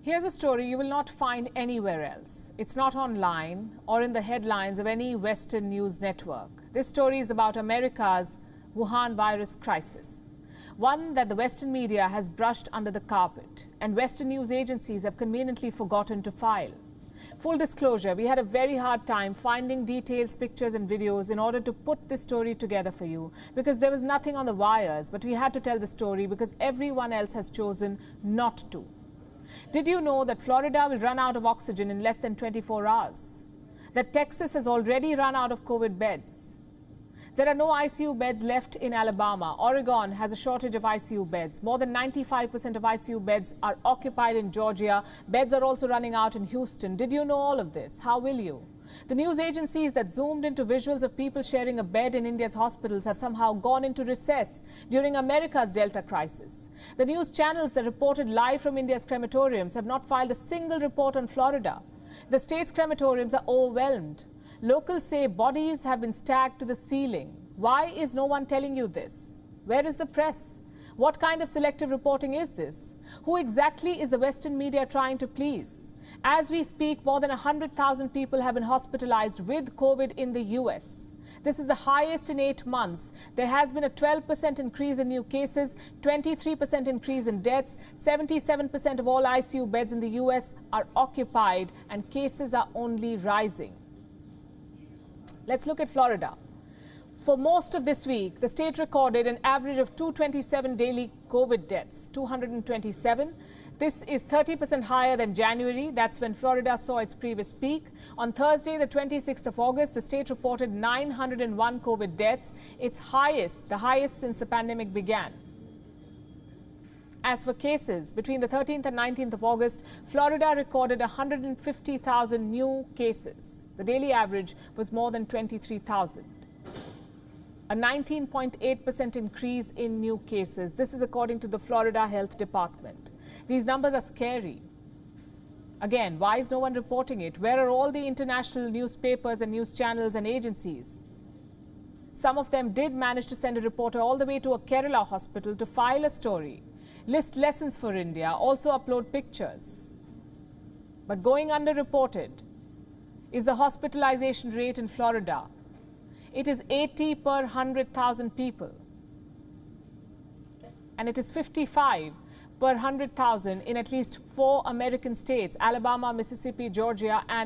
Here's a story you will not find anywhere else. It's not online or in the headlines of any Western news network. This story is about America's Wuhan virus crisis, one that the Western media has brushed under the carpet and Western news agencies have conveniently forgotten to file. Full disclosure, we had a very hard time finding details, pictures and videos in order to put this story together for you because there was nothing on the wires, but we had to tell the story because everyone else has chosen not to. Did you know that Florida will run out of oxygen in less than 24 hours? That Texas has already run out of COVID beds? There are no ICU beds left in Alabama. Oregon has a shortage of ICU beds. More than 95% of ICU beds are occupied in Georgia. Beds are also running out in Houston. Did you know all of this? How will you? The news agencies that zoomed into visuals of people sharing a bed in India's hospitals have somehow gone into recess during America's Delta crisis. The news channels that reported live from India's crematoriums have not filed a single report on Florida. The state's crematoriums are overwhelmed. Locals say bodies have been stacked to the ceiling. Why is no one telling you this? Where is the press? What kind of selective reporting is this? Who exactly is the Western media trying to please? As we speak, more than 100,000 people have been hospitalized with COVID in the US. This is the highest in 8 months. There has been a 12% increase in new cases, 23% increase in deaths, 77% of all ICU beds in the US are occupied, and cases are only rising. Let's look at Florida. For most of this week, the state recorded an average of 227 daily COVID deaths, 227. This is 30% higher than January. That's when Florida saw its previous peak. On Thursday, the 26th of August, the state reported 901 COVID deaths, its highest, the highest since the pandemic began. As for cases, between the 13th and 19th of August, Florida recorded 150,000 new cases. The daily average was more than 23,000. A 19.8% increase in new cases. This is according to the Florida Health Department. These numbers are scary. Again, why is no one reporting it? Where are all the international newspapers and news channels and agencies? Some of them did manage to send a reporter all the way to a Kerala hospital to file a story, list lessons for India, also upload pictures. But going underreported is the hospitalization rate in Florida. It is 80 per 100,000 people. And it is 55 per 100,000 in at least 4 American states: Alabama, Mississippi, Georgia, and